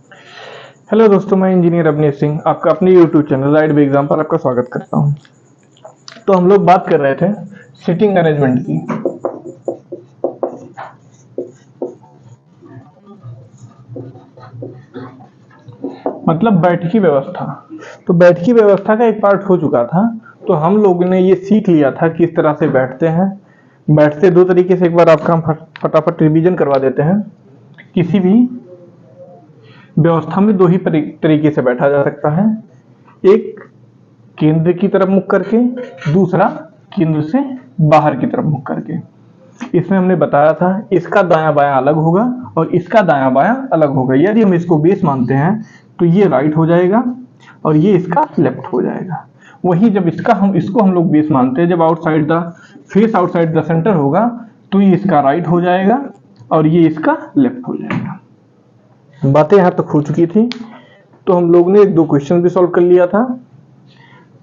Hello दोस्तों, मैं engineer Awanish Singh आपका अपने YouTube channel Right B Exam पर आपका स्वागत करता हूं। तो हम लोग बात कर रहे थे सीटिंग अरेंजमेंट की। मतलब बैठकी व्यवस्था। तो बैठकी व्यवस्था का एक पार्ट हो चुका था। तो हम लोगों ने ये सीख लिया था किस तरह से बैठते हैं। बैठते दो तरीके से, एक बार आपका हम फटाफट रिवीजन करवा देते हैं। किसी भी व्यवस्था में दो ही तरीके से बैठा जा सकता है। एक केंद्र की तरफ मुख करके, दूसरा केंद्र से बाहर की तरफ मुख करके। इसमें हमने बताया था इसका दायां बायां अलग होगा और इसका दायां बायां अलग होगा। यदि हम इसको बेस मानते हैं तो ये राइट हो जाएगा और ये इसका लेफ्ट हो जाएगा। वहीं जब इसको हम लोग बेस मानते हैं, जब outside the face outside the centre होगा तो ये इसका राइट हो जाएगा और ये इसका लेफ्ट हो जाएगा। बातें यहां तक हो चुकी थी। तो हम लोग ने एक दो क्वेश्चन भी सॉल्व कर लिया था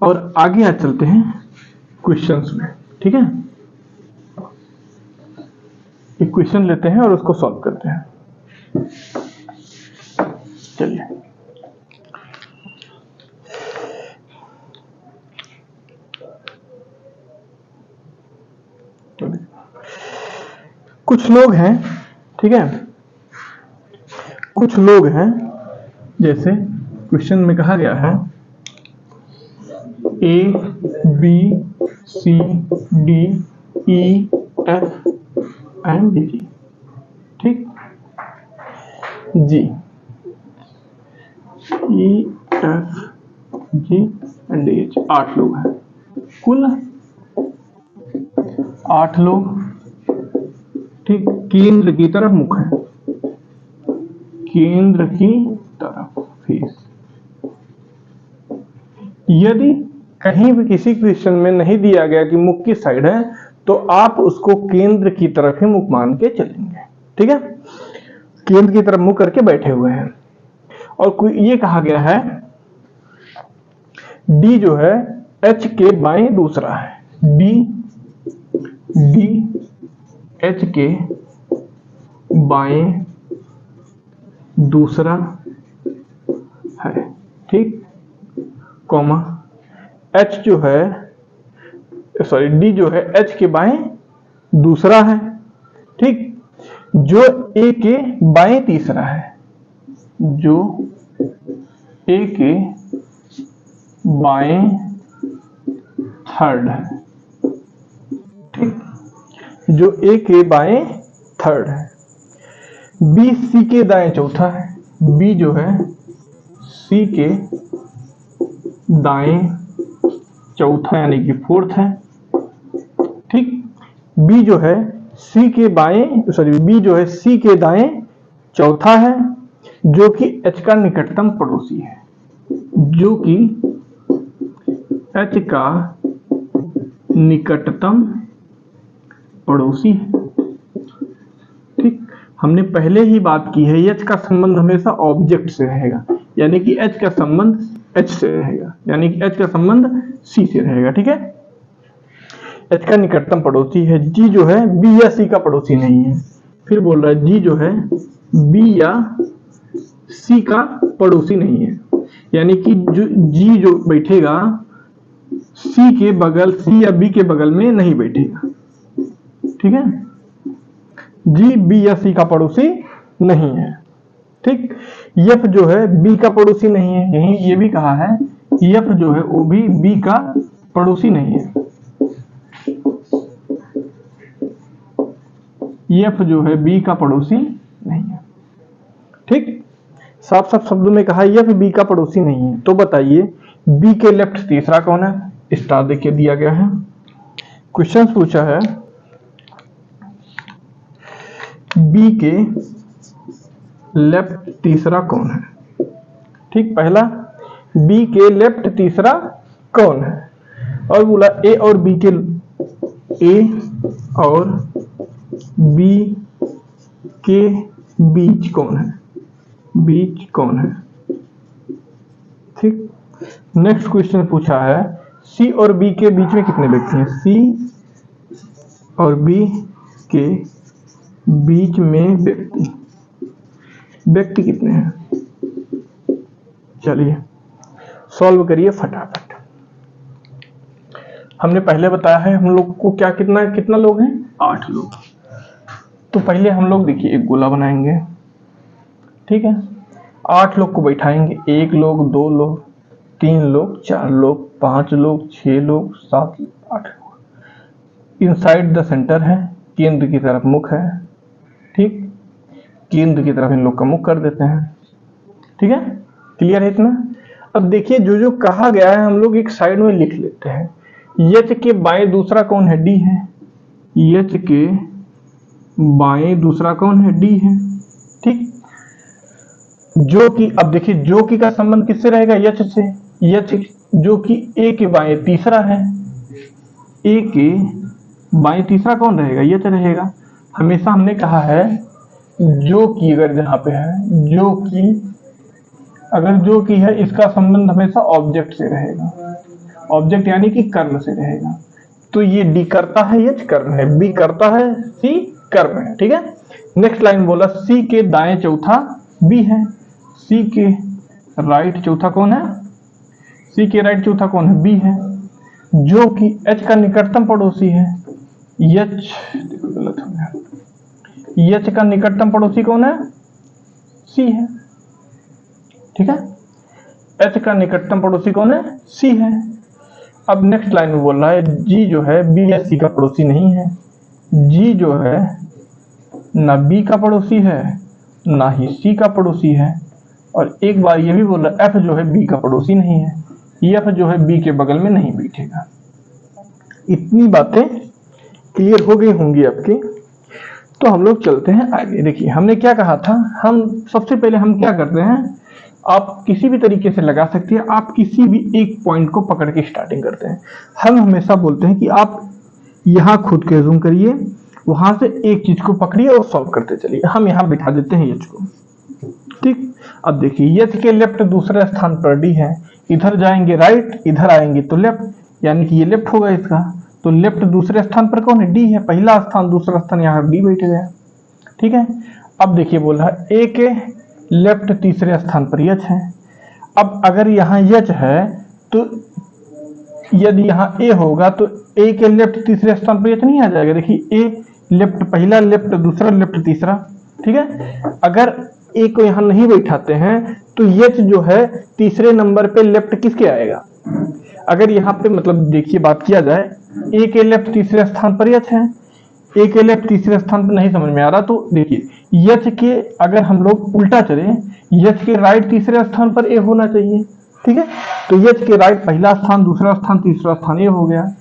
और आगे आज चलते हैं क्वेश्चंस में। ठीक है, एक क्वेश्चन लेते हैं और उसको सॉल्व करते हैं। चलिए, कुछ लोग हैं, ठीक है, कुछ लोग हैं, जैसे क्वेश्चन में कहा गया है A B C D E F and G. ठीक, G E F G and H. 8 लोग हैं, कुल 8 लोग। ठीक, केंद्र की तरफ मुख है, केंद्र की तरफ फेस। यदि कहीं भी किसी क्वेश्चन में नहीं दिया गया कि मुख किस साइड है तो आप उसको केंद्र की तरफ ही मुख मान के चलेंगे। ठीक है, केंद्र की तरफ मुख करके बैठे हुए हैं और ये कहा गया है डी जो है एच के बाएं दूसरा है। डी एच के बाएं दूसरा है। ठीक, कॉमा एच जो है, सॉरी डी जो है एच के बाएं दूसरा है। ठीक, जो ए के बाएं तीसरा है, जो ए के बाएं थर्ड है। ठीक, जो ए के बाएं थर्ड है। बी सी के दाएं चौथा है। बी जो है सी के दाएं चौथा यानी कि फोर्थ है। ठीक, बी जो है सी के बाएं, सॉरी बी जो है सी के दाएं चौथा है, जो कि एच का निकटतम पड़ोसी है, जो कि एच का निकटतम पड़ोसी है। ठीक, हमने पहले ही बात की है एच का संबंध हमेशा ऑब्जेक्ट से रहेगा, यानी कि एच का संबंध एच से रहेगा, यानी कि एच का संबंध सी से रहेगा। ठीक है, एच का निकटतम पड़ोसी है। जी जो है बी या सी का पड़ोसी नहीं है। फिर बोल रहा है जी जो है बी या सी का पड़ोसी नहीं है, यानी कि जी जो बैठेगा सी के बगल, सी या बी के बगल में नहीं बैठेगा। ठीक है, जी बी या सी का पड़ोसी नहीं है। ठीक, एफ जो है बी का पड़ोसी नहीं है, यही ये भी कहा है एफ जो है वो भी बी का पड़ोसी नहीं है। एफ जो है बी का पड़ोसी नहीं है। ठीक, साफ साफ शब्दों में कहा एफ बी का पड़ोसी नहीं है। तो बताइए बी के लेफ्ट तीसरा कौन है? स्टार देखिए दिया गया है। क्वेश्चन पूछा है बी के लेफ्ट तीसरा कौन है। ठीक, पहला बी के लेफ्ट तीसरा कौन है, और बोला ए और बी के, ए और बी के बीच कौन है, बीच कौन है। ठीक, नेक्स्ट क्वेश्चन पूछा है सी और बी के बीच में कितने व्यक्ति हैं। सी और बी के बीच में व्यक्ति कितने हैं। चलिए सॉल्व करिए फटाफट। हमने पहले बताया है हम लोग को क्या कितना कितना लोग हैं, 8 लोग। तो पहले हम लोग देखिए एक गोला बनाएंगे, ठीक है। 8 लोग को बैठाएंगे, 1 लोग, 2 लोग, 3 लोग, 4 लोग, 5 लोग, 6 लोग, 7, 8 लोग। इनसाइड द सेंटर है, केंद्र की तरफ मुख है, ठीक। केंद्र की तरफ इन लोग का मुख कर देते हैं, ठीक है। क्लियर है इतना। अब देखिए जो जो कहा गया है हम लोग एक साइड में लिख लेते हैं। यच के बाएं दूसरा कौन है, डी है। यच के बाएं दूसरा कौन है, डी है, ठीक। जो कि अब देखिए जो कि का संबंध किससे रहेगा, यच से। यच जो कि ए के बाएं तीसरा है, ए के बाएं तीसरा कौन रहेगा, यच रहेगा। हमेशा हमने कहा है जो कि अगर जहां पे है, जो कि अगर जो कि है इसका संबंध हमेशा ऑब्जेक्ट से रहेगा, ऑब्जेक्ट यानी कि कर्म से रहेगा। तो ये डी करता है, यच कर्म है, बी करता है, सी कर्म है, ठीक है। नेक्स्ट लाइन बोला सी के दाएं चौथा बी है। सी के राइट चौथा कौन है, सी के राइट चौथा कौन है, बी है। जो कि एच का निकटतम पड़ोसी है, यच देखो गलत हो गया, यच का निकटतम पड़ोसी कौन है, सी है, ठीक है। एच का निकटतम पड़ोसी कौन है, सी है। अब नेक्स्ट लाइन में बोल रहा है जी जो है बी या सी का पड़ोसी नहीं है। जी जो है ना बी का पड़ोसी है ना ही सी का पड़ोसी है। और एक बार ये भी बोल रहा है एफ जो है बी का पड़ोसी नहीं है, एफ जो है बी के बगल में नहीं बैठेगा। इतनी बातें क्लियर हो गई होंगी आपकी। तो हम लोग चलते हैं आगे। देखिए हमने क्या कहा था, हम सबसे पहले हम क्या करते हैं, आप किसी भी तरीके से लगा सकते हैं, आप किसी भी एक पॉइंट को पकड़ के स्टार्टिंग करते हैं। हम हमेशा बोलते हैं कि आप यहाँ खुद के जूम करिए, वहां से एक चीज को पकड़िए और सॉल्व करते चलिए। हम यहाँ बिठा देते हैं यच को, ठीक। अब देखिए यच के लेफ्ट दूसरे स्थान पर डी है, इधर जाएंगे राइट, इधर आएंगे तो लेफ्ट, यानी कि ये लेफ्ट होगा इसका। तो लेफ्ट दूसरे स्थान पर कौन है, डी है, पहला स्थान दूसरा स्थान यहाँ डी बैठ गया, ठीक है। अब देखिए बोल रहा है ए के लेफ्ट तीसरे स्थान पर यच है। अब अगर यहाँ यच है तो यदि यहाँ ए होगा तो ए के लेफ्ट तीसरे स्थान पर यच नहीं आ जाएगा। देखिए ए लेफ्ट पहला, लेफ्ट दूसरा, लेफ्ट तीसरा, ठीक है। अगर ए को यहाँ नहीं बैठाते हैं तो यच जो है तीसरे नंबर पे लेफ्ट किसके आएगा। अगर यहाँ पे मतलब देखिए बात किया जाए, ए के लेफ्ट तीसरे स्थान पर यच है, ए के लेफ्ट तीसरे स्थान पर नहीं समझ में आ रहा तो देखिए यच के अगर हम लोग उल्टा चले, यच के राइट तीसरे स्थान पर ए होना चाहिए, ठीक है। तो यच के राइट पहला स्थान, दूसरा स्थान, तीसरा स्थान ए हो गया।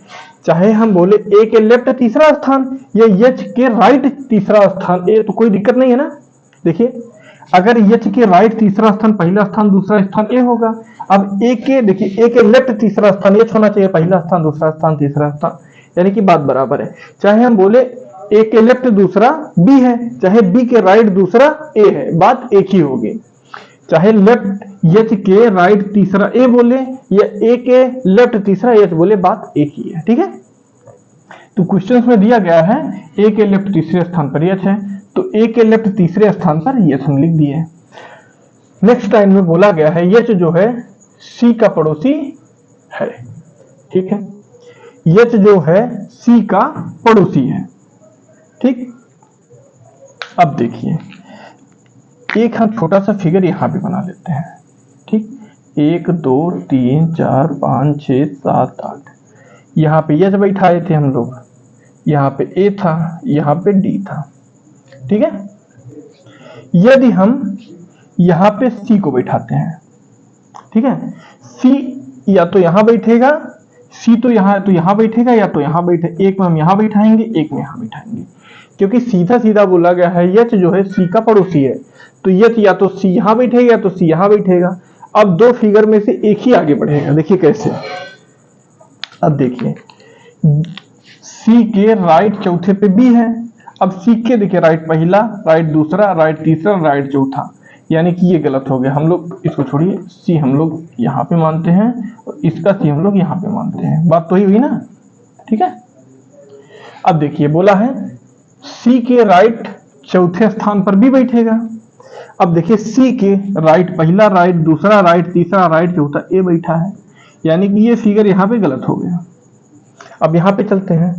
चाहे हम बोले ए के लेफ्ट तीसरा स्थान या यच के राइट तीसरा स्थान ए, तो कोई दिक्कत नहीं है ना। देखिए अगर यच के राइट तीसरा स्थान, पहला स्थान, दूसरा स्थान ए होगा। अब ए के देखिए ए के लेफ्ट तीसरा स्थान यच होना चाहिए, पहला स्थान, दूसरा स्थान, तीसरा स्थान, यानी कि बात बराबर है। चाहे हम बोले ए के लेफ्ट दूसरा बी है, चाहे बी के राइट दूसरा ए है, बात एक ही होगी। चाहे लेफ्ट यच के राइट तीसरा ए बोले या ए के लेफ्ट तीसरा यच बोले, बात एक ही है, ठीक है। तो क्वेश्चन में दिया गया है ए के लेफ्ट तीसरे स्थान पर यच है, तो ए के लेफ्ट तीसरे स्थान पर यच हम लिख दिए। नेक्स्ट लाइन में बोला गया है यच जो है सी का पड़ोसी है, ठीक है। यच जो है सी का पड़ोसी है, ठीक। अब देखिए एक हम छोटा सा फिगर यहां पे बना लेते हैं, ठीक। 1 2 3 4 5 6 7 8, यहाँ पे यच बैठाए थे हम लोग, यहाँ पे ए था, यहाँ पे डी था, ठीक है। यदि हम यहाँ पे सी को बैठाते हैं, ठीक है, सी या तो यहाँ बैठेगा, सी तो यहाँ बैठेगा या तो यहाँ बैठे, एक में हम यहाँ बैठाएंगे, एक में यहाँ बैठाएंगे, क्योंकि सीधा सीधा बोला गया है यच जो है सी का पड़ोसी है। तो यच या तो सी यहाँ बैठेगा या तो सी यहाँ बैठेगा। अब दो फिगर में से एक ही आगे बढ़ेगा, देखिए कैसे। अब देखिए सी के राइट चौथे पे बी है। अब सी के देखिए राइट पहला, राइट दूसरा, राइट तीसरा, राइट चौथा, यानी कि ये गलत हो गया। हम लोग इसको छोड़िए, सी हम लोग यहाँ पे मानते हैं और इसका सी हम लोग यहाँ पे मानते हैं, बात तो ही हुई ना, ठीक है। अब देखिए बोला है सी के राइट चौथे स्थान पर बी बैठेगा। अब देखिए सी के राइट, पहला राइट, दूसरा राइट, तीसरा राइट, चौथा ए बैठा है, यानी कि ये फिगर यहाँ पे गलत हो गया। अब यहाँ पे चलते हैं,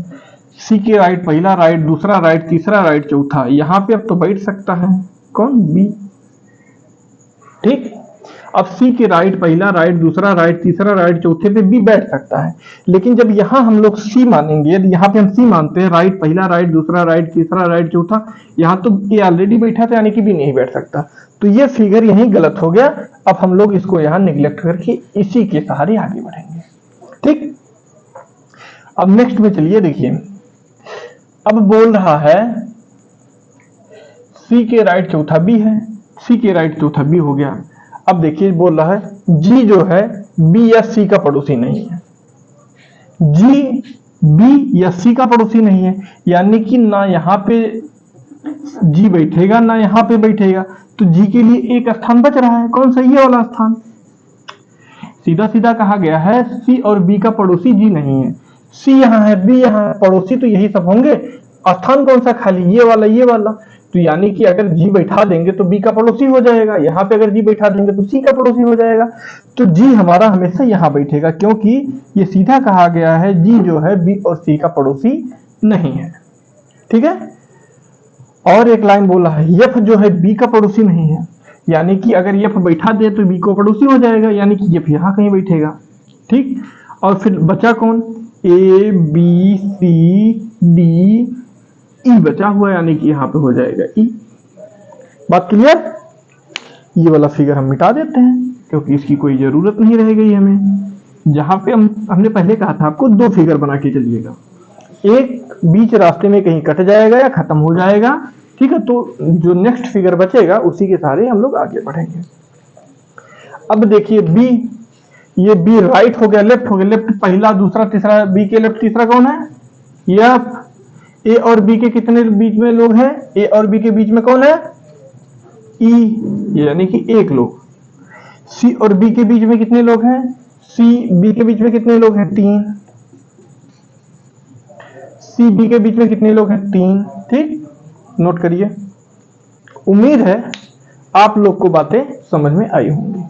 सी के राइट, पहला राइट, दूसरा राइट, तीसरा राइट, चौथा, यहाँ पे अब तो बैठ सकता है कौन, बी। ठीक, अब सी के राइट, पहला राइट, दूसरा राइट, तीसरा राइट, चौथे पे बी बैठ सकता है। लेकिन जब यहां हम लोग सी मानेंगे, यदि यहाँ पे हम सी मानते हैं, राइट, पहला राइट, दूसरा राइट, तीसरा राइट, चौथा, यहाँ तो ए ऑलरेडी बैठा था, यानी कि बी नहीं बैठ सकता। तो ये फिगर यहीं गलत हो गया। अब हम लोग इसको यहाँ निग्लेक्ट करके इसी के सहारे आगे बढ़ेंगे। ठीक, अब नेक्स्ट में चलिए देखिए, अब बोल रहा है सी के राइट चौथा बी है, सी के राइट चौथा बी हो गया। अब देखिए बोल रहा है जी जो है बी या सी का पड़ोसी नहीं है, जी बी या सी का पड़ोसी नहीं है, यानी कि ना यहाँ पे जी बैठेगा ना यहाँ पे बैठेगा, तो जी के लिए एक स्थान बच रहा है, कौन सा, ये वाला स्थान। सीधा सीधा कहा गया है सी और बी का पड़ोसी जी नहीं है, सी यहाँ है, बी यहाँ है, पड़ोसी तो यही सब होंगे, स्थान कौन सा खाली, ये वाला, ये वाला। तो यानी कि अगर जी बैठा देंगे तो बी का पड़ोसी हो जाएगा, यहाँ पे अगर जी बैठा देंगे तो सी का पड़ोसी हो जाएगा। तो जी हमारा हमेशा यहाँ बैठेगा, क्योंकि ये सीधा कहा गया है जी जो है बी और सी का पड़ोसी नहीं है। ठीक है, और एक लाइन बोला है एफ जो है बी का पड़ोसी नहीं है, यानी कि अगर एफ बैठा दे तो बी को पड़ोसी हो जाएगा, यानी कि एफ यहाँ कहीं बैठेगा। ठीक, और फिर बचा कौन, ए बी सी डी ई बचा हुआ, यानी कि यहाँ पे हो जाएगा ई। बात क्लियर। ये वाला फिगर हम मिटा देते हैं क्योंकि इसकी कोई जरूरत नहीं रह गई हमें। जहां पे हमने पहले कहा था आपको दो फिगर बना के चलिएगा, एक बीच रास्ते में कहीं कट जाएगा या खत्म हो जाएगा। ठीक है, तो जो नेक्स्ट फिगर बचेगा उसी के सहारे हम लोग आगे बढ़ेंगे। अब देखिए बी, ये बी राइट हो गया, लेफ्ट हो गया, लेफ्ट पहला, दूसरा, तीसरा, बी के लेफ्ट तीसरा कौन है, एफ। ए और बी के कितने बीच में लोग हैं, ए और बी के बीच में कौन है, ई, यानी कि एक लोग। सी और बी के बीच में कितने लोग हैं, सी बी के बीच में कितने लोग हैं, 3। सी बी के बीच में कितने लोग हैं, 3। ठीक, नोट करिए। उम्मीद है आप लोग को बातें समझ में आई होंगी।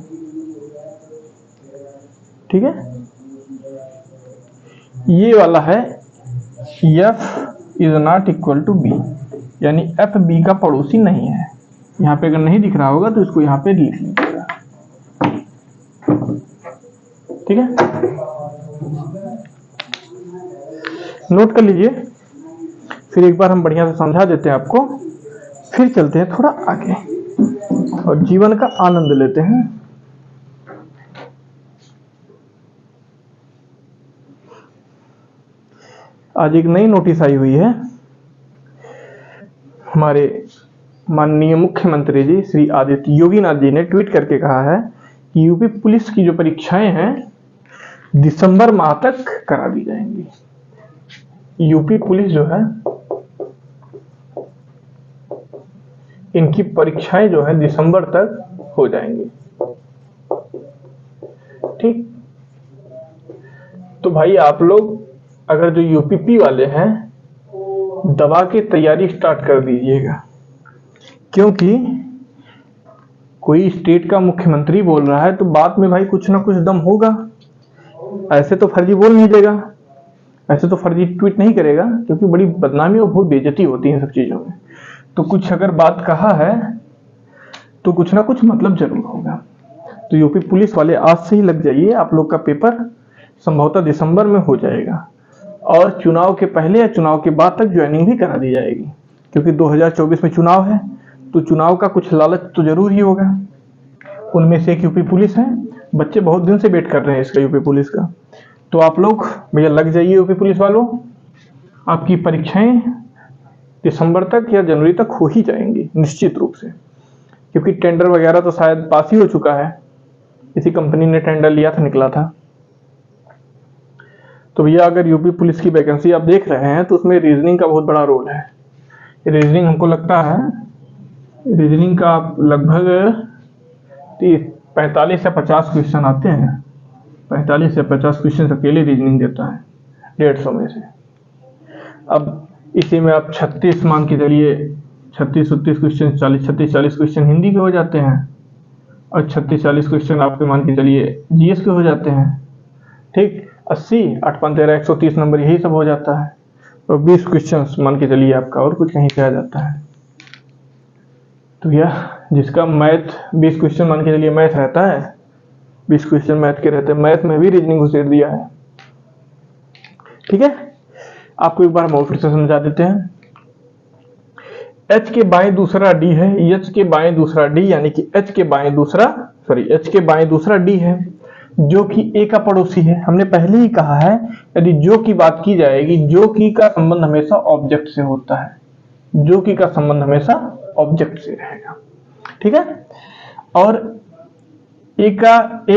ठीक है, ये वाला है F is not equal to B, यानी एफ बी का पड़ोसी नहीं है। यहां पे अगर नहीं दिख रहा होगा तो इसको यहां पे लिख लीजिएगा। ठीक है, नोट कर लीजिए, फिर एक बार हम बढ़िया से समझा देते हैं आपको, फिर चलते हैं थोड़ा आगे और जीवन का आनंद लेते हैं। आज एक नई नोटिस आई हुई है, हमारे माननीय मुख्यमंत्री जी श्री आदित्य योगीनाथ जी ने ट्वीट करके कहा है कि यूपी पुलिस की जो परीक्षाएं हैं दिसंबर माह तक करा दी जाएंगी। यूपी पुलिस जो है इनकी परीक्षाएं जो है दिसंबर तक हो जाएंगी। ठीक, तो भाई आप लोग अगर जो यूपीपी वाले हैं दवा की तैयारी स्टार्ट कर दीजिएगा, क्योंकि कोई स्टेट का मुख्यमंत्री बोल रहा है तो बात में भाई कुछ ना कुछ दम होगा। ऐसे तो फर्जी बोल नहीं देगा, ऐसे तो फर्जी ट्वीट नहीं करेगा, क्योंकि बड़ी बदनामी और बहुत बेइज्जती होती है इन सब चीजों में। तो कुछ अगर बात कहा है तो कुछ ना कुछ मतलब जरूर होगा। तो यूपी पुलिस वाले आज से ही लग जाइए, आप लोग का पेपर संभवतः दिसंबर में हो जाएगा और चुनाव के पहले या चुनाव के बाद तक ज्वाइनिंग भी करा दी जाएगी, क्योंकि 2024 में चुनाव है तो चुनाव का कुछ लालच तो जरूर ही होगा। उनमें से एक यूपी पुलिस है, बच्चे बहुत दिन से वेट कर रहे हैं इसका, यूपी पुलिस का। तो आप लोग भैया लग जाइए यूपी पुलिस वालों, आपकी परीक्षाएं दिसंबर तक या जनवरी तक हो ही जाएंगी निश्चित रूप से, क्योंकि टेंडर वगैरह तो शायद पास ही हो चुका है, इसी कंपनी ने टेंडर लिया था, निकला था। तो भैया अगर यूपी पुलिस की वैकेंसी आप देख रहे हैं तो उसमें रीजनिंग का बहुत बड़ा रोल है। रीजनिंग हमको लगता है रीजनिंग का लगभग 45 से 50 क्वेश्चन आते हैं, 45 से 50 क्वेश्चन अकेले रीजनिंग देता है 150 में से। अब इसी में आप 36 मान के चलिए 36-36 क्वेश्चन, 40-40 क्वेश्चन हिंदी के हो जाते हैं और 36-40 क्वेश्चन आपके मान के चलिए जीएस के हो जाते हैं। ठीक, 80 8 5 13 130 नंबर यही सब हो जाता है। और 20 क्वेश्चन मान के चलिए आपका और कुछ कहीं से आ जाता है। तो यह जिसका मैथ 20 क्वेश्चन मान के चलिए मैथ रहता है, 20 क्वेश्चन मैथ के रहते हैं, मैथ में भी रीजनिंग घुसेड़ दिया है। ठीक है, आपको एक बार हम और फिर से समझा देते हैं। H के बाएं दूसरा D है, H के बाएं दूसरा D यानी कि H के बाएं दूसरा D है जो कि A का पड़ोसी है। हमने पहले ही कहा है यदि जो की बात की जाएगी, जो की का संबंध हमेशा ऑब्जेक्ट से होता है, जो की का संबंध हमेशा ऑब्जेक्ट से रहेगा। ठीक है, और A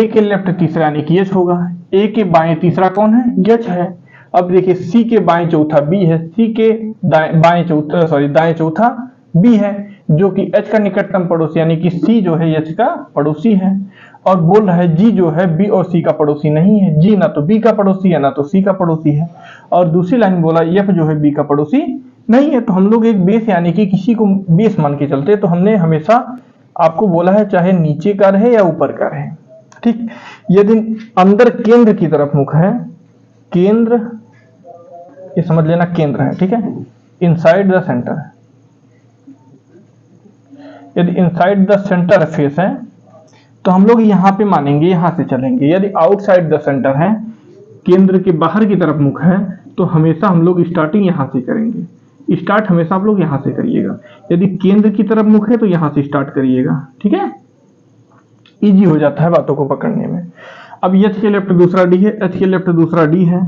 के लेफ्ट तीसरा यानी कि H होगा, A के बाएं तीसरा कौन है? H है। अब देखिए C के बाएं चौथा B है, C के दाएं चौथा B है जो कि H का निकटतम पड़ोसी यानी कि C जो है H का पड़ोसी है। और बोल रहा है G जो है B और C का पड़ोसी नहीं है, G ना तो B का पड़ोसी है ना तो C का पड़ोसी है। और दूसरी लाइन बोला F जो है B का पड़ोसी नहीं है। तो हम लोग एक बेस यानी कि किसी को बेस मान के चलते, तो हमने हमेशा आपको बोला है चाहे नीचे का रहे या ऊपर का रहे। ठीक, यदि अंदर केंद्र की तरफ मुख है, केंद्र ये समझ लेना केंद्र है। ठीक है, इनसाइड द सेंटर, यदि इनसाइड द सेंटर फेस है तो हम लोग यहां पे मानेंगे, यहां से चलेंगे। यदि आउटसाइड द सेंटर है, केंद्र के बाहर की तरफ मुख है, तो हमेशा हम लोग स्टार्टिंग यहां से करेंगे। स्टार्ट हमेशा आप लोग यहां से करिएगा। यदि केंद्र की तरफ मुख है तो यहां से स्टार्ट करिएगा। ठीक है, इजी हो जाता है बातों को पकड़ने में। अब H के लेफ्ट दूसरा D है, H के लेफ्ट दूसरा D है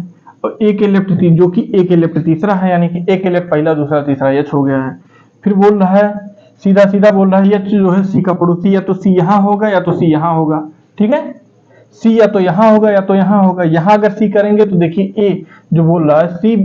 और A के लेफ्ट जो कि A के लेफ्ट तीसरा है यानी कि A के लेफ्ट पहला दूसरा तीसरा H हो गया है। फिर बोल रहा है सीधा बोल रहा है H जो है C का पड़ोसी, या तो C यहाँ होगा या तो C यहाँ होगा। ठीक है, C या तो यहाँ होगा या तो यहाँ होगा। यहाँ अगर C करेंगे तो देखिए A जो बोल रहा है C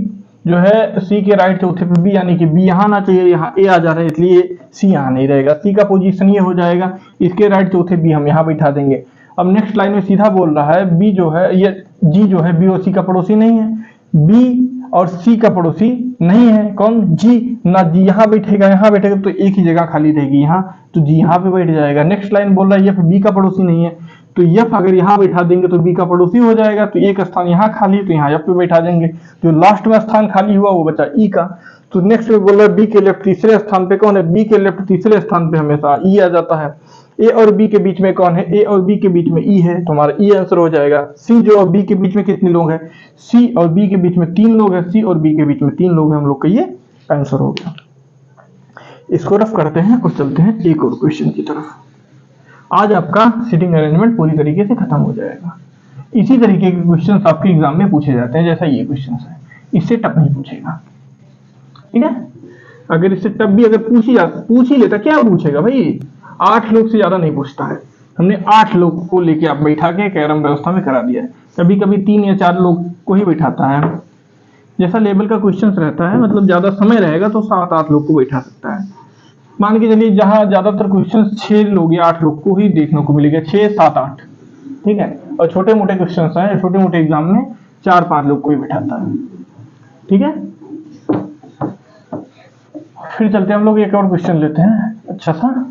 जो है C के राइट चौथे पे B यानी कि B यहाँ आना चाहिए, यहाँ A आ जा रहा है इसलिए C यहाँ नहीं रहेगा। C का पोजीशन ये हो जाएगा, इसके राइट चौथे B हम यहाँ बैठा देंगे। अब नेक्स्ट लाइन में सीधा बोल रहा है B जो है ये G जो है B और C का पड़ोसी नहीं है, B और C का पड़ोसी नहीं है। कौन? G ना G यहाँ बैठेगा, यहाँ बैठेगा तो एक ही जगह खाली रहेगी यहाँ, तो G यहाँ पे बैठ जाएगा। नेक्स्ट लाइन बोल रहा है F B का पड़ोसी नहीं है, तो F अगर यहाँ बैठा देंगे तो B का पड़ोसी हो जाएगा, तो एक स्थान यहाँ खाली है तो यहाँ F पे बैठा देंगे। जो लास्ट में स्थान खाली हुआ वो बचा E का। तो नेक्स्ट में बोल रहा है B के लेफ्ट तीसरे स्थान पे कौन है? B के लेफ्ट तीसरे स्थान पे हमेशा E आ जाता है। A और B के बीच में कौन है? A और B के बीच में E है, तो हमारा E आंसर हो जाएगा। C जो और B के बीच में कितने लोग हैं? C और B के बीच में 3 लोग हैं, C और B के बीच में 3 लोग हैं, हम लोग का ये आंसर हो गया। इसको रफ करते हैं और चलते हैं एक और क्वेश्चन की तरफ। आज आपका सीटिंग अरेंजमेंट पूरी तरीके से खत्म हो जाएगा। इसी तरीके के क्वेश्चन आपके एग्जाम में पूछे जाते हैं, जैसा ये क्वेश्चन है। इससे टफ नहीं पूछेगा, ठीक है। अगर इससे टफ भी अगर पूछ ही लेता, क्या पूछेगा भाई? 8 लोग से ज्यादा नहीं पूछता है। हमने 8 लोग को लेके आप बैठा के कैरम व्यवस्था में करा दिया है। कभी कभी 3 या 4 लोग को ही बैठाता है। जैसा लेवल का क्वेश्चन रहता है, मतलब ज्यादा समय रहेगा तो 7-8 लोग को बैठा सकता है। मान के चलिए जहां ज्यादातर क्वेश्चन 6 लोग या 8 लोग को ही देखने को मिलेगा, 6, 7, 8, ठीक है। और छोटे मोटे क्वेश्चन है, छोटे मोटे एग्जाम में 4-5 लोग को ही बैठाता है, ठीक है। फिर चलते हैं हम लोग एक और क्वेश्चन लेते हैं अच्छा सा,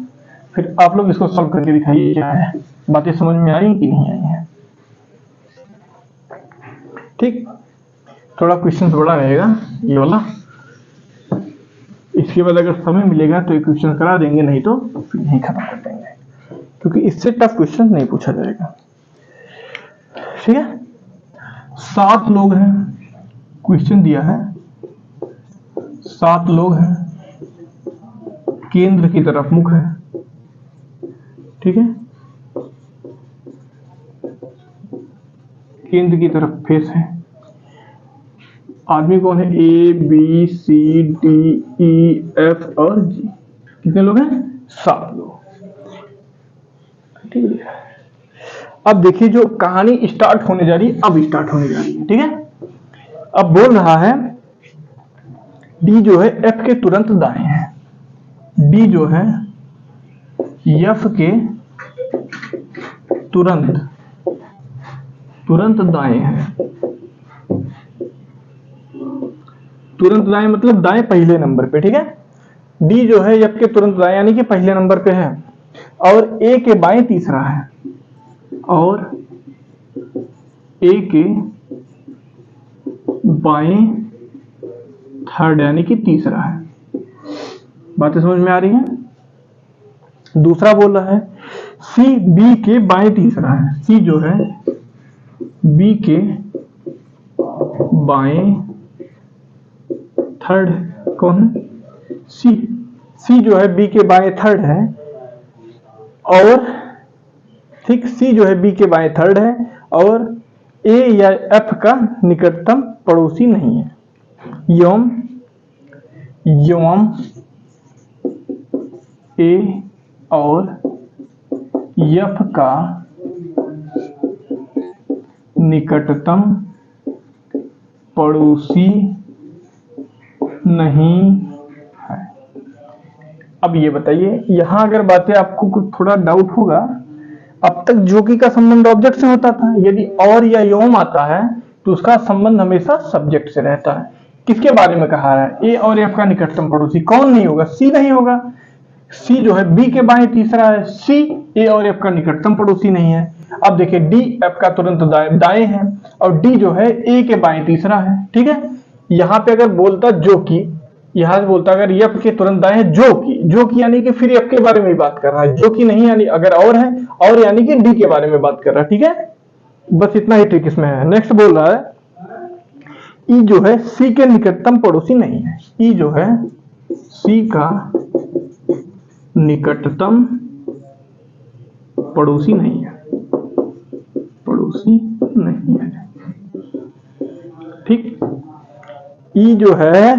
फिर आप लोग इसको सॉल्व करके दिखाइए क्या है, बातें समझ में आई कि नहीं आई है। ठीक, थोड़ा क्वेश्चन बड़ा रहेगा ये वाला। इसके बाद अगर समय मिलेगा तो एक क्वेश्चन करा देंगे, नहीं तो फिर यहीं खत्म कर देंगे, क्योंकि इससे टफ क्वेश्चन नहीं पूछा जाएगा, ठीक है। 7 लोग हैं, क्वेश्चन दिया है 7 लोग हैं, केंद्र की तरफ मुख है, ठीक है। केंद्र की तरफ फेस है। आदमी कौन है? A B C D E F और G। कितने लोग हैं? 7 लोग, ठीक है। अब देखिए जो कहानी स्टार्ट होने जा रही है, अब स्टार्ट होने जा रही है, ठीक है। अब बोल रहा है D जो है F के तुरंत दाएं है, D जो है F के तुरंत दाएं है। तुरंत दाएं मतलब दाएं पहले नंबर पे, ठीक है। डी जो है एफ के तुरंत दाएं यानी कि पहले नंबर पे है, और ए के बाएं तीसरा है, और ए के बाएं थर्ड यानी कि तीसरा है। बातें समझ में आ रही हैं। दूसरा बोल रहा है सी बी के बाएं तीसरा है। सी जो है बी के बाएं थर्ड कौन है? सी। सी जो है बी के बाएं थर्ड है, और ठीक सी जो है बी के बाएं थर्ड है, और ए या एफ का निकटतम पड़ोसी नहीं है। यौम ए और एफ का निकटतम पड़ोसी नहीं है। अब ये बताइए, यहां अगर बातें आपको कुछ थोड़ा डाउट होगा, अब तक जो कि का संबंध ऑब्जेक्ट से होता था, यदि और या एवं आता है तो उसका संबंध हमेशा सब्जेक्ट से रहता है। किसके बारे में कहा है? ए और एफ का निकटतम पड़ोसी कौन नहीं होगा? सी नहीं होगा। सी जो है बी के बाएं तीसरा है, सी ए और एफ का निकटतम पड़ोसी नहीं है। अब देखिए डी एफ का तुरंत दाएं है, और डी जो है ए के बाएं तीसरा है। ठीक है, यहां पे अगर बोलता जो कि, यहां से बोलता अगर एफ के तुरंत दाएं है जो कि यानी कि फिर एफ के बारे में ही बात कर रहा है, जो कि नहीं यानी अगर और है, और यानी कि डी के बारे में बात कर रहा है। ठीक है, बस इतना ही ट्रिक इसमें है। नेक्स्ट बोल रहा है ई जो है सी के निकटतम पड़ोसी नहीं है। ई जो है सी का निकटतम पड़ोसी नहीं है, पड़ोसी नहीं है। ठीक, ई जो है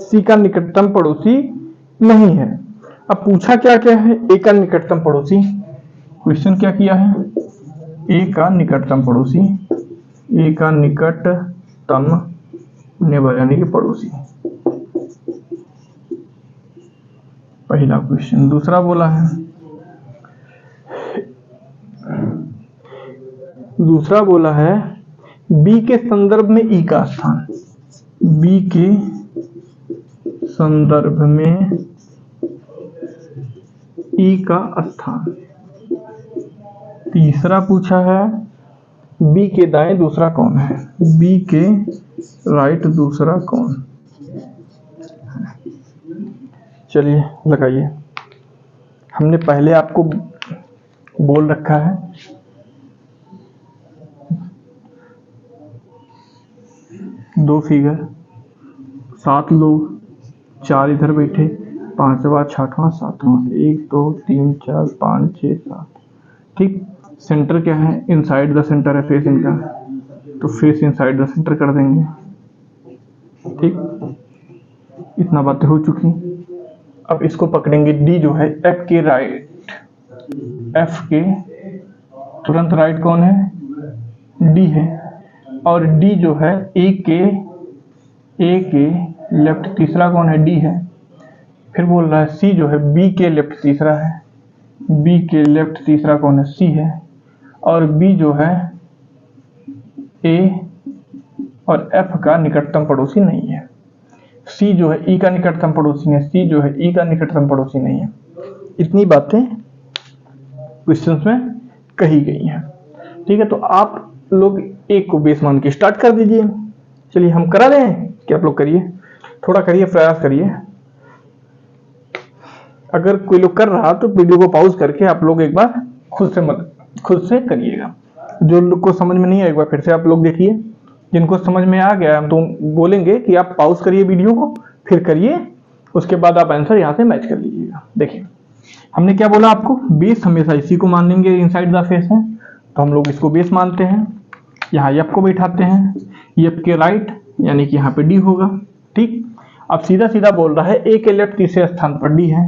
सी का निकटतम पड़ोसी नहीं है। अब पूछा क्या क्या है? ए का निकटतम पड़ोसी। क्वेश्चन क्या किया है? ए का निकटतम पड़ोसी, ए का निकटतम नेबर यानी कि पड़ोसी, पहला क्वेश्चन। दूसरा बोला है, दूसरा बोला है बी के संदर्भ में ई का स्थान, बी के संदर्भ में ई का स्थान। तीसरा पूछा है बी के दाएं दूसरा कौन है, बी के राइट दूसरा कौन। चलिए लगाइए। हमने पहले आपको बोल रखा है दो फिगर, 7 लोग, 4 इधर बैठे, 5वां 6वां 7वां, 1 2 3 4 5 6 7। ठीक, सेंटर क्या है? इनसाइड द सेंटर है फेस इनका, तो फेस इनसाइड द सेंटर कर देंगे। ठीक, इतना बातें हो चुकी। अब इसको पकड़ेंगे। डी जो है एफ के राइट, एफ के तुरंत राइट कौन है? डी है, और डी जो है ए के लेफ्ट तीसरा कौन है? डी है। फिर बोल रहा है सी जो है बी के लेफ्ट तीसरा है, बी के लेफ्ट तीसरा कौन है? सी है, और बी जो है ए और एफ का निकटतम पड़ोसी नहीं है। सी जो है ई का निकटतम पड़ोसी है, सी जो है ई का निकटतम पड़ोसी नहीं है। इतनी बातें क्वेश्चंस में कही गई हैं। ठीक है, तो आप लोग एक को बेस मान के स्टार्ट कर दीजिए। चलिए हम करा रहे हैं कि आप लोग करिए, थोड़ा करिए, प्रयास करिए। अगर कोई लोग कर रहा तो वीडियो को पॉज करके आप लोग एक बार खुद से करिएगा। जो लोग को समझ में नहीं आया एक बार फिर से आप लोग देखिए, जिनको समझ में आ गया हम तो बोलेंगे कि आप पॉज करिए वीडियो को, फिर करिए, उसके बाद आप आंसर यहाँ से मैच कर लीजिएगा। देखिए हमने क्या बोला आपको, बेस हमेशा इसी को मानेंगे, इनसाइड द फेस है तो हम लोग इसको बेस मानते हैं। यहाँ एफ को बैठाते हैं, एफ के राइट यानी कि यहाँ पे डी होगा। ठीक, अब सीधा सीधा बोल रहा है ए के लेफ्ट तीसरे स्थान पर डी है,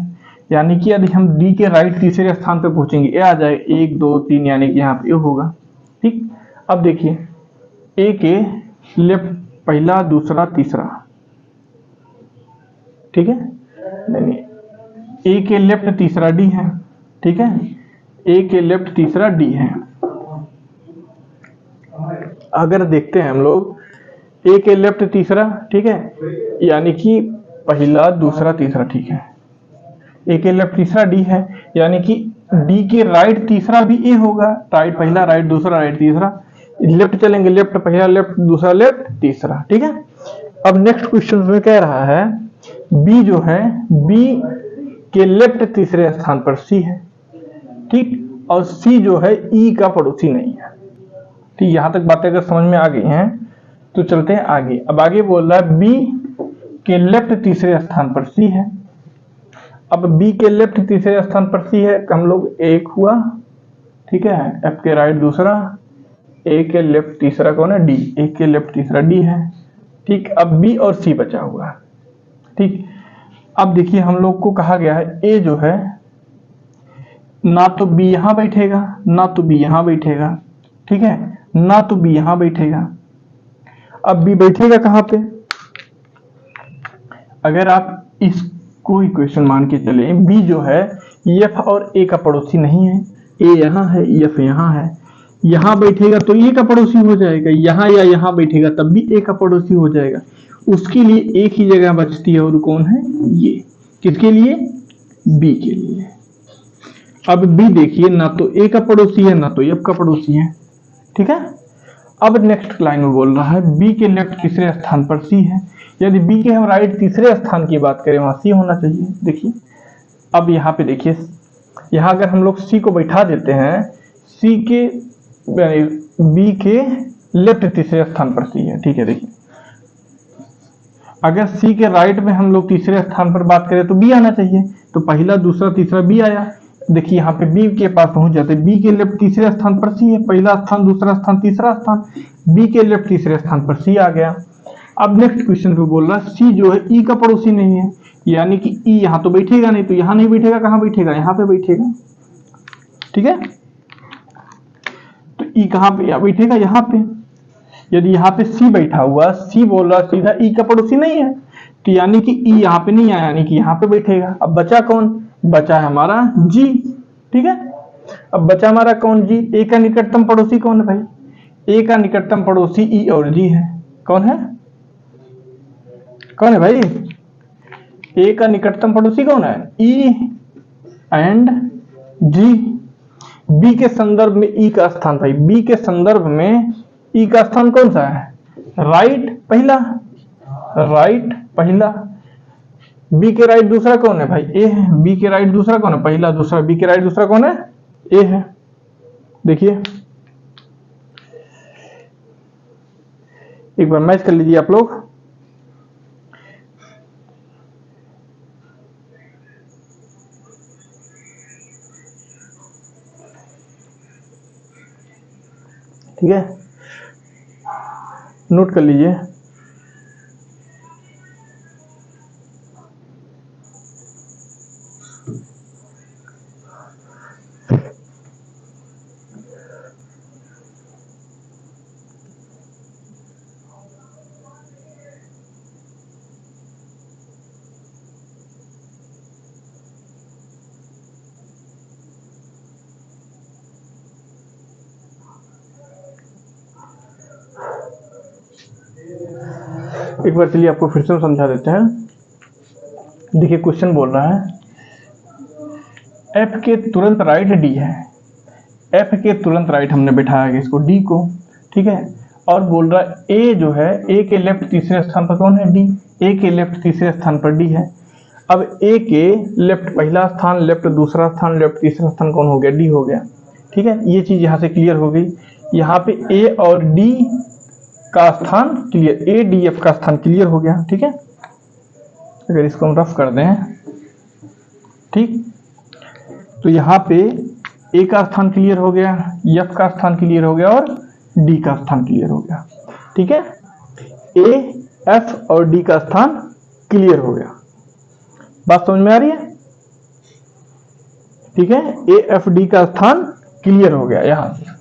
यानी कि यदि हम डी के राइट तीसरे स्थान पर पहुंचेंगे ए आ जाए 1 2 3 यानी कि यहाँ पे ए होगा। ठीक, अब देखिए ए के लेफ्ट पहला दूसरा तीसरा, ठीक है, यानी ए के लेफ्ट तीसरा डी है। ठीक है, ए के लेफ्ट तीसरा डी है। अगर देखते हैं हम लोग ए के लेफ्ट तीसरा, ठीक है, यानी कि पहला दूसरा तीसरा, ठीक है, ए के लेफ्ट तीसरा डी है, यानी कि डी के राइट तीसरा भी ए होगा। राइट पहला, राइट दूसरा, राइट तीसरा, लेफ्ट चलेंगे, लेफ्ट पहला, लेफ्ट दूसरा, लेफ्ट तीसरा। ठीक है। अब नेक्स्ट क्वेश्चन में कह रहा है बी जो है, बी के लेफ्ट तीसरे स्थान पर सी है, ठीक, और सी जो है ई का पड़ोसी नहीं है। ठीक, यहां तक बातें अगर समझ में आ गई हैं तो चलते हैं आगे। अब आगे बोल रहा है बी के लेफ्ट तीसरे स्थान पर सी है। अब बी के लेफ्ट तीसरे स्थान पर सी है, हम लोग एक हुआ, ठीक है, एफ के राइट दूसरा, ए के लेफ्ट तीसरा कौन है, डी, ए के लेफ्ट तीसरा डी है। ठीक, अब बी और सी बचा हुआ है। ठीक, अब देखिए हम लोग को कहा गया है ए जो है ना तो बी यहां बैठेगा, ना तो बी यहां बैठेगा, ठीक है, ना तो बी यहां बैठेगा। अब बी बैठेगा कहां पे? अगर आप इसको इक्वेशन मान के चले, बी जो है एफ और ए का पड़ोसी नहीं है, ए यहां है, एफ यहां है, यहां बैठेगा तो ए का पड़ोसी हो जाएगा, यहां या यहां बैठेगा तब भी ए का पड़ोसी हो जाएगा। उसके लिए एक ही जगह बचती है और कौन है, ये। किसके लिए? बी के लिए। अब बी देखिए ना तो ए का पड़ोसी है ना तो एफ का पड़ोसी है, ठीक है। अब नेक्स्ट लाइन में बोल रहा है बी के लेफ्ट तीसरे स्थान पर सी है। यदि बी के हम राइट तीसरे स्थान की बात करें वहां सी होना चाहिए। देखिए अब यहाँ पे देखिए, यहाँ अगर हम लोग सी को बैठा देते हैं, सी के बी के लेफ्ट तीसरे स्थान पर सी है, ठीक है। देखिए अगर सी के राइट में हम लोग तीसरे स्थान पर बात करें तो बी आना चाहिए, तो पहला दूसरा तीसरा बी आया। देखिए यहाँ पे बी के पास पहुंच जाते, बी के लेफ्ट तीसरे स्थान पर सी है, पहला स्थान दूसरा स्थान तीसरा स्थान, बी के लेफ्ट तीसरे स्थान पर सी आ गया। अब नेक्स्ट क्वेश्चन पे बोल रहा है सी जो है ई का पड़ोसी नहीं है, यानी कि ई यहाँ तो बैठेगा नहीं, तो यहाँ नहीं बैठेगा, कहाँ बैठेगा, यहाँ पे बैठेगा, ठीक है। तो ई कहाँ पे बैठेगा, यहाँ पे। यदि यहाँ पे सी बैठा हुआ, सी बोल रहा सीधा ई का पड़ोसी नहीं है, तो यानी कि ई यहाँ पे नहीं आया, यानी कि यहाँ पे बैठेगा। अब बचा कौन? बचा है हमारा जी, ठीक है। अब बचा हमारा कौन, जी। ए का निकटतम पड़ोसी कौन है भाई? ए का निकटतम पड़ोसी ई और जी है। कौन है? कौन है भाई? ए का निकटतम पड़ोसी कौन है? E and ji. बी के संदर्भ में ई का स्थान भाई, बी के संदर्भ में ई का स्थान कौन सा है? राइट पहला, राइट पहला। बी के राइट दूसरा कौन है भाई? ए है। बी के राइट दूसरा कौन है? पहला दूसरा। बी के राइट दूसरा कौन है? ए है। देखिए एक बार मैच कर लीजिए आप लोग। ठीक है, नोट कर लीजिए। एक बार चलिए आपको फिर से समझा देते हैं। देखिए क्वेश्चन बोल रहा है एफ के तुरंत राइट डी है, एफ के तुरंत राइट हमने बैठाया गया इसको डी को, ठीक है। और बोल रहा है ए जो है, ए के लेफ्ट तीसरे स्थान पर कौन है? डी। ए के लेफ्ट तीसरे स्थान पर डी है। अब ए के लेफ्ट पहला स्थान, लेफ्ट दूसरा स्थान, लेफ्ट तीसरा स्थान कौन हो गया? डी हो गया, ठीक है। ये चीज यहाँ से क्लियर हो गई। यहाँ पे ए और डी का स्थान क्लियर, ए डी एफ का स्थान क्लियर हो गया, ठीक है। अगर इसको हम रफ कर दें, ठीक, तो यहाँ पे ए का स्थान क्लियर हो गया, एफ का स्थान क्लियर हो गया और डी का स्थान क्लियर हो गया, ठीक है। ए एफ और डी का स्थान क्लियर हो गया। बात समझ में आ रही है? ठीक है, ए एफ डी का स्थान क्लियर हो गया। यहां से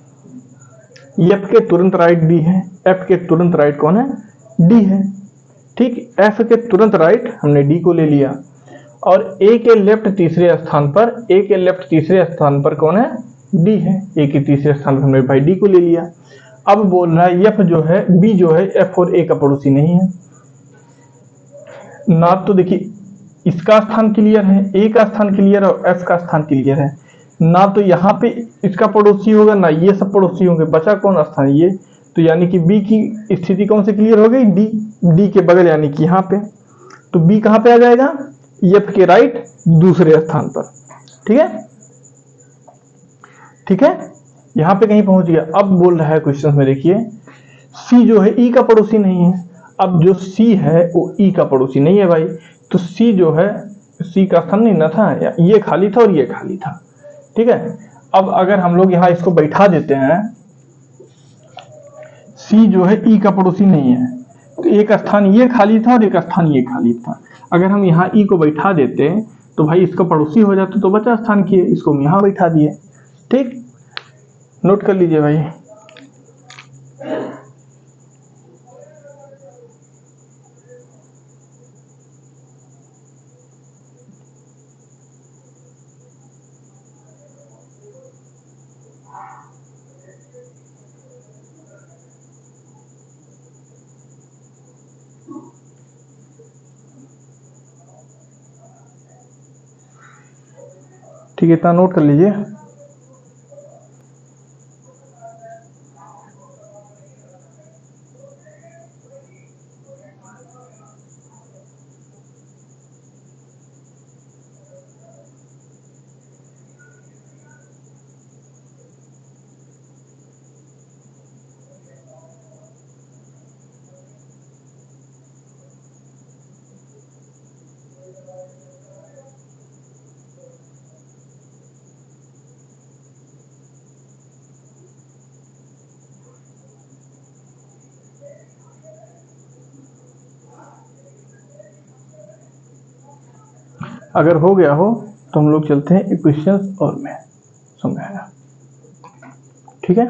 एफ के तुरंत राइट डी है, एफ के तुरंत राइट कौन है? डी है, ठीक। एफ के तुरंत राइट हमने डी को ले लिया और ए के लेफ्ट तीसरे स्थान पर, ए के लेफ्ट तीसरे स्थान पर कौन है? डी है। ए के तीसरे स्थान पर हमने भाई डी को ले लिया। अब बोल रहा है एफ जो है, बी जो है एफ और ए का पड़ोसी नहीं है। ना तो देखिए इसका स्थान क्लियर है, ए का स्थान क्लियर है और एफ का स्थान क्लियर है। ना तो यहाँ पे इसका पड़ोसी होगा ना ये सब पड़ोसी होंगे, बचा कौन स्थान ये। तो यानी कि बी की स्थिति कौन से क्लियर हो गई, डी, डी के बगल यानी कि यहाँ पे। तो बी कहाँ पे आ जाएगा, एफ के राइट दूसरे स्थान पर। ठीक है, ठीक है, यहाँ पे कहीं पहुंच गया। अब बोल रहा है क्वेश्चन में, देखिए सी जो है ई का पड़ोसी नहीं है। अब जो सी है वो ई का पड़ोसी नहीं है भाई, तो सी जो है सी का स्थान नहीं ना था, ये खाली था और ये खाली था। ठीक है, अब अगर हम लोग यहाँ इसको बैठा देते हैं, सी जो है ई का पड़ोसी नहीं है, तो एक स्थान ये खाली था और एक स्थान ये खाली था। अगर हम यहाँ ई को बैठा देते तो भाई इसका पड़ोसी हो जाता, तो बचा स्थान किए, इसको हम यहाँ बैठा दिए। ठीक, नोट कर लीजिए भाई। ठीक है, इतना नोट कर लीजिए। अगर हो गया हो तो हम लोग चलते हैं इक्वेशंस और में, समझ आया। ठीक है,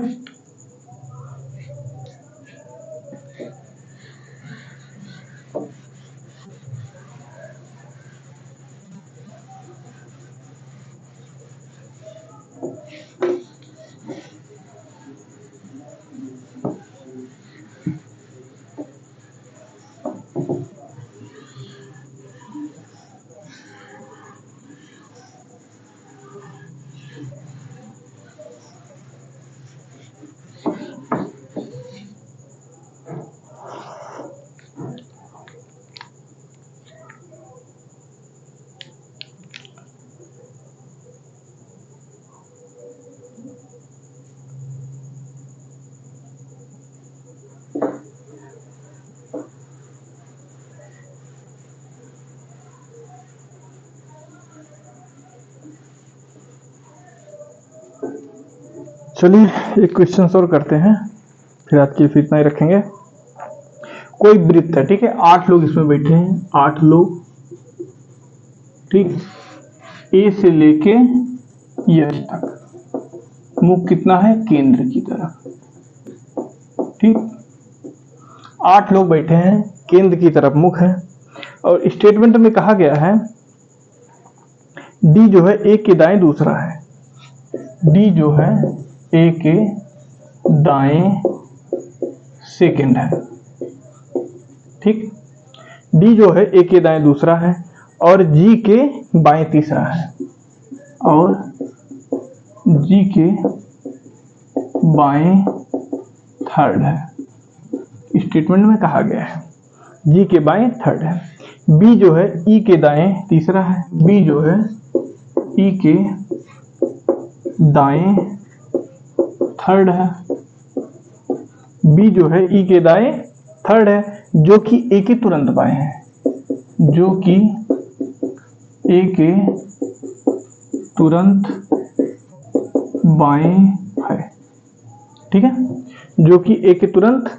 चलिए एक क्वेश्चन और करते हैं, फिर आज की इतना ही रखेंगे। कोई वृत्त है, ठीक है, 8 लोग इसमें बैठे हैं, 8 लोग, ठीक, ए से लेके यह तक, मुख कितना है, केंद्र की तरफ। ठीक, 8 लोग बैठे हैं, केंद्र की तरफ मुख है, और स्टेटमेंट में कहा गया है डी जो है ए के दाएं दूसरा है, डी जो है ए के दाएं सेकंड है। ठीक, डी जो है ए के दाएं दूसरा है और जी के बाएं तीसरा है, और जी के बाएं थर्ड है। स्टेटमेंट में कहा गया है जी के बाएं थर्ड है। बी जो है ई के दाएं तीसरा है, बी जो है ई के दाएं थर्ड है, बी जो है ई के दाएं थर्ड है, जो कि ए के तुरंत बाएं है, जो कि ए के तुरंत बाएं है। ठीक है, जो कि ए के तुरंत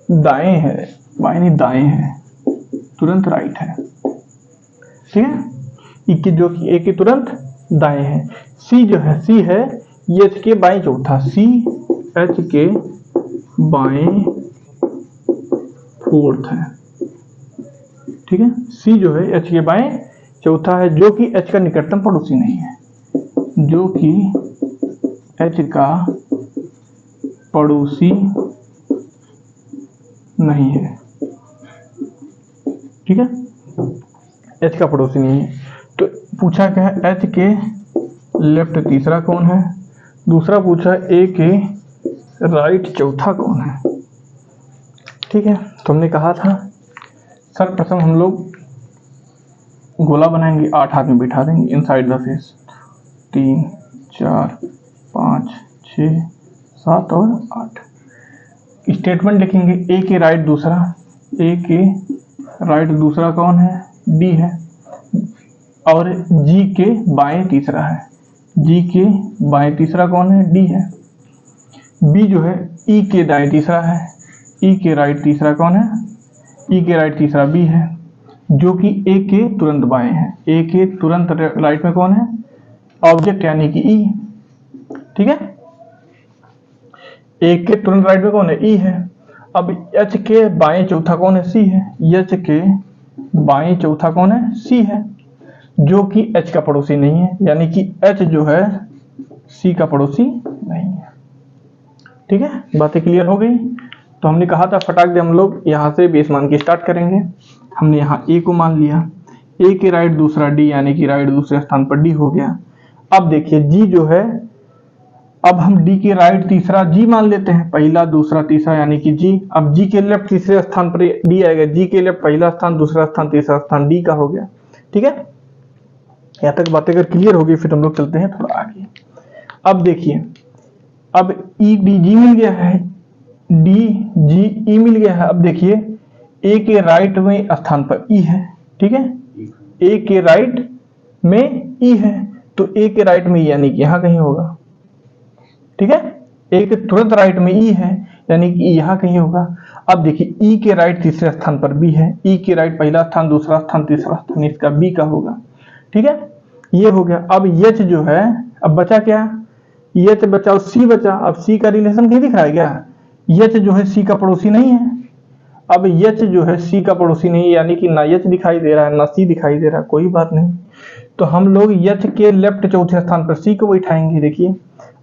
दाएं है, बाएं नहीं दाएं है, तुरंत राइट है। ठीक है, ई के जो कि ए के तुरंत दाएं है। सी जो है, सी है ये एच के बाएं चौथा, सी एच के बाएं फोर्थ है। ठीक है, सी जो है एच के बाएं चौथा है, जो कि एच का निकटतम पड़ोसी नहीं है, जो कि एच का पड़ोसी नहीं है। ठीक है, एच का पड़ोसी नहीं है। तो पूछा क्या है, एच के लेफ्ट तीसरा कौन है, दूसरा पूछा ए के राइट चौथा कौन है। ठीक है, तो हमने कहा था सर्वप्रथम हम लोग गोला बनाएंगे, 8 आदमी बिठा देंगे इनसाइड द फेस, 3 4 5 6 7 और 8। स्टेटमेंट लिखेंगे, ए के राइट दूसरा, ए के राइट दूसरा कौन है, डी है, और जी के बाएं तीसरा है, जी के बाएं तीसरा कौन है, डी है। बी जो है ई के दाएं तीसरा है, ई के राइट तीसरा कौन है, ई के राइट तीसरा बी है, जो कि ए के तुरंत बाएं है। ए के तुरंत राइट में कौन है, ऑब्जेक्ट यानी कि ई। ठीक है, ए के तुरंत राइट में कौन है, ई है। अब एच के बाएं चौथा कौन है, सी है। एच के बाएं चौथा कौन है, सी है, जो कि एच का पड़ोसी नहीं है, यानी कि एच जो है सी का पड़ोसी नहीं है। ठीक है, बातें क्लियर हो गई। तो हमने कहा था फटाक दे हम लोग यहाँ से बेस मान के स्टार्ट करेंगे। हमने यहाँ ए को मान लिया, ए के राइट दूसरा डी, यानी कि राइट दूसरे स्थान पर डी हो गया। अब देखिए जी जो है, अब हम डी के राइट तीसरा जी मान लेते हैं, पहला दूसरा तीसरा यानी कि जी। अब जी के लेफ्ट तीसरे स्थान पर डी आएगा, जी के लेफ्ट पहला स्थान दूसरा स्थान तीसरा स्थान डी का हो गया। ठीक है, यहाँ तक बातें अगर क्लियर होगी फिर हम लोग चलते हैं थोड़ा आगे। अब देखिए, अब ई डी जी मिल गया है, डी जी ई मिल गया है। अब देखिए ए के राइट में स्थान पर ई है। ठीक है, ए के राइट में ई है, तो ए के राइट में यानी कि यहाँ कहीं होगा। ठीक है, ए के तुरंत राइट में ई है, यानी कि यहाँ कहीं होगा। अब देखिए ई के राइट तीसरे स्थान पर बी है, ई के राइट पहला स्थान दूसरा स्थान तीसरा स्थान इसका बी का होगा। ठीक है, ये हो गया। अब एच जो है, अब बचा क्या, एच बचा और सी बचा। अब सी का रिलेशन नहीं दिख रहा है क्या, एच जो है सी का पड़ोसी नहीं है। अब एच जो है सी का पड़ोसी नहीं, यानी कि ना एच दिखाई दे रहा है ना सी दिखाई दे रहा है, कोई बात नहीं। तो हम लोग एच के लेफ्ट चौथे स्थान पर सी को बैठाएंगे। देखिए,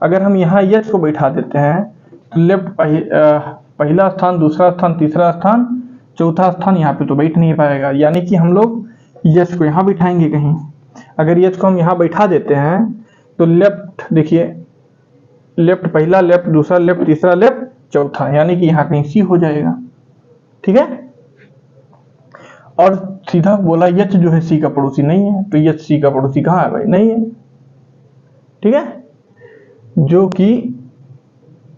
अगर हम यहाँ एच को बैठा देते हैं तो लेफ्ट पहला स्थान दूसरा स्थान तीसरा स्थान चौथा स्थान यहाँ पे तो बैठ नहीं पाएगा, यानी कि हम लोग एच को यहाँ बैठाएंगे कहीं। अगर एच को हम यहाँ बैठा देते हैं तो लेफ्ट देखिए, लेफ्ट पहला, लेफ्ट दूसरा, लेफ्ट तीसरा, लेफ्ट चौथा, यानी कि यहाँ कहीं सी हो जाएगा। ठीक है, और सीधा बोला एच जो है सी का पड़ोसी नहीं है, तो एच सी का पड़ोसी कहाँ है भाई, नहीं है। ठीक है, जो कि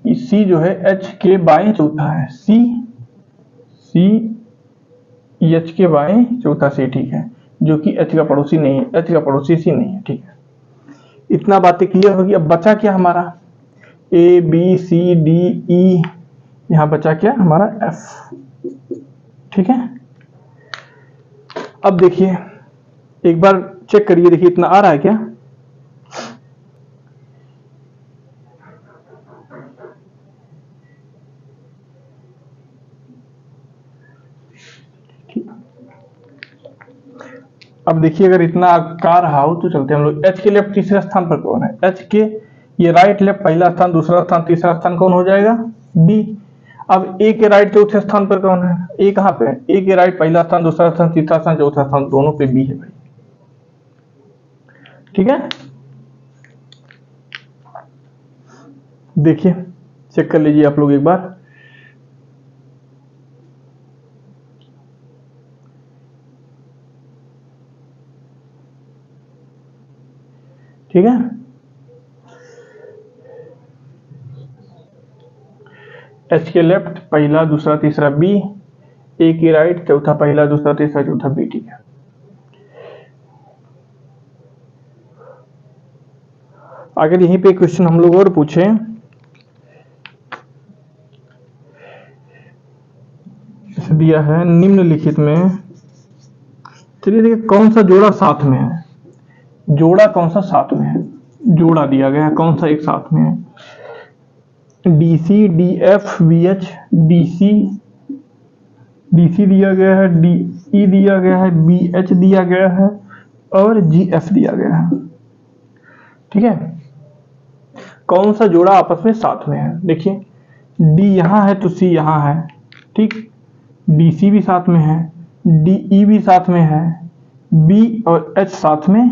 सी जो है एच के बाएं चौथा है, सी एच के बाएं चौथा सी। ठीक है, जो कि एच का पड़ोसी नहीं है, एच का पड़ोसी सी नहीं है। ठीक है, इतना बातें क्लियर होगी। अब बचा क्या हमारा, ए बी सी डी ई, यहाँ बचा क्या हमारा एफ। ठीक है, अब देखिए एक बार चेक करिए, देखिए इतना आ रहा है क्या, अब देखिए अगर इतना आ रहा हो तो चलते हैं हम लोग। एच के लेफ्ट तीसरे स्थान पर कौन है, एच के ये राइट लेफ्ट पहला स्थान दूसरा स्थान तीसरा स्थान कौन हो जाएगा, बी। अब ए के राइट चौथे स्थान पर कौन है, ए कहाँ पे है, ए के राइट पहला स्थान दूसरा स्थान तीसरा स्थान चौथा स्थान दोनों पे बी है भाई। ठीक है, देखिए चेक कर लीजिए आप लोग एक बार। ठीक है, एच के लेफ्ट पहला दूसरा तीसरा बी, ए के राइट चौथा पहला दूसरा तीसरा चौथा बी। ठीक है, अगर यहीं पे क्वेश्चन हम लोग और पूछे, दिया है निम्नलिखित में, चलिए देखिए कौन सा जोड़ा साथ में है, जोड़ा कौन सा साथ में है, जोड़ा दिया गया है कौन सा एक साथ में है, D C D F V H, D C दिया गया है, डी ई दिया गया है, बी एच दिया गया है और जी एफ दिया गया है। ठीक है, कौन सा जोड़ा आपस में साथ में है, देखिए डी यहाँ है तो सी यहाँ है। ठीक, डी सी भी साथ में है, डी ई भी साथ में है, बी और एच साथ में,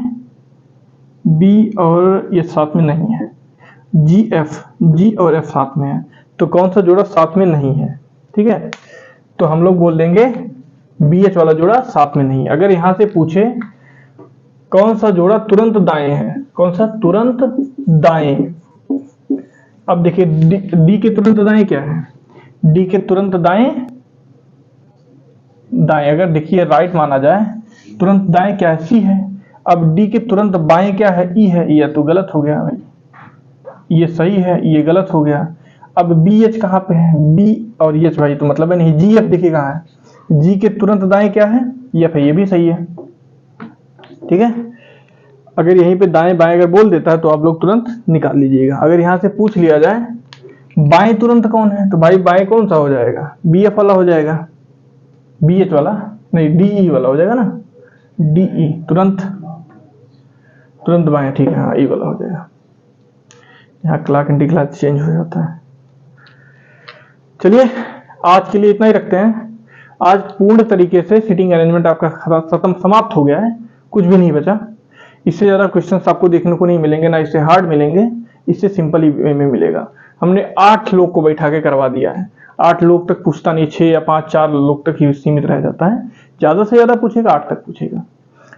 बी और ये साथ में नहीं है, जी और एफ साथ में है, तो कौन सा जोड़ा साथ में नहीं है? ठीक है, तो हम लोग बोल देंगे बी एच वाला जोड़ा साथ में नहीं। अगर यहां से पूछे कौन सा जोड़ा तुरंत दाएं है, कौन सा तुरंत दाएं, अब देखिए डी के तुरंत दाएं क्या है, डी के तुरंत दाएं, दाएं अगर देखिए राइट माना जाए, तुरंत दाएं क्या है, सी है। अब डी के तुरंत बाएं क्या है, ई है, ये तो गलत हो गया भाई, ये सही है, ये गलत हो गया। अब बी एच कहाँ पे है, बी और एच भाई तो मतलब है नहीं, जी एफ देखिए कहाँ है, जी के तुरंत दाएं क्या है, एफ है, ये भी सही है। ठीक है, अगर यहीं पे दाएं बाएं अगर बोल देता है तो आप लोग तुरंत निकाल लीजिएगा। अगर यहां से पूछ लिया जाए बाएं तुरंत कौन है, तो भाई बाएं कौन सा हो जाएगा, बी एफ वाला हो जाएगा, बी एच वाला नहीं, डीई वाला हो जाएगा ना, डीई तुरंत, तुरंत बाएं, ठीक है, हाँ ई वाला हो जाएगा। यहाँ क्लॉक एंटी क्लॉक चेंज हो जाता है। चलिए आज के लिए इतना ही रखते हैं। आज पूर्ण तरीके से सिटिंग अरेंजमेंट आपका खत्म समाप्त हो गया है, कुछ भी नहीं बचा। इससे ज्यादा क्वेश्चंस आपको देखने को नहीं मिलेंगे, ना इससे हार्ड मिलेंगे, इससे सिंपल वे में मिलेगा। हमने 8 लोग को बैठा के करवा दिया है, 8 लोग तक पूछता नहीं, 6 या 5 4 लोग तक ही सीमित रह जाता है, ज्यादा से ज्यादा पूछेगा 8 तक पूछेगा।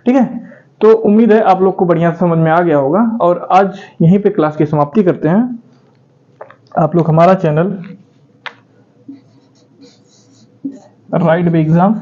ठीक है, तो उम्मीद है आप लोग को बढ़िया समझ में आ गया होगा, और आज यहीं पे क्लास की समाप्ति करते हैं। आप लोग हमारा चैनल राइट बाय एग्जाम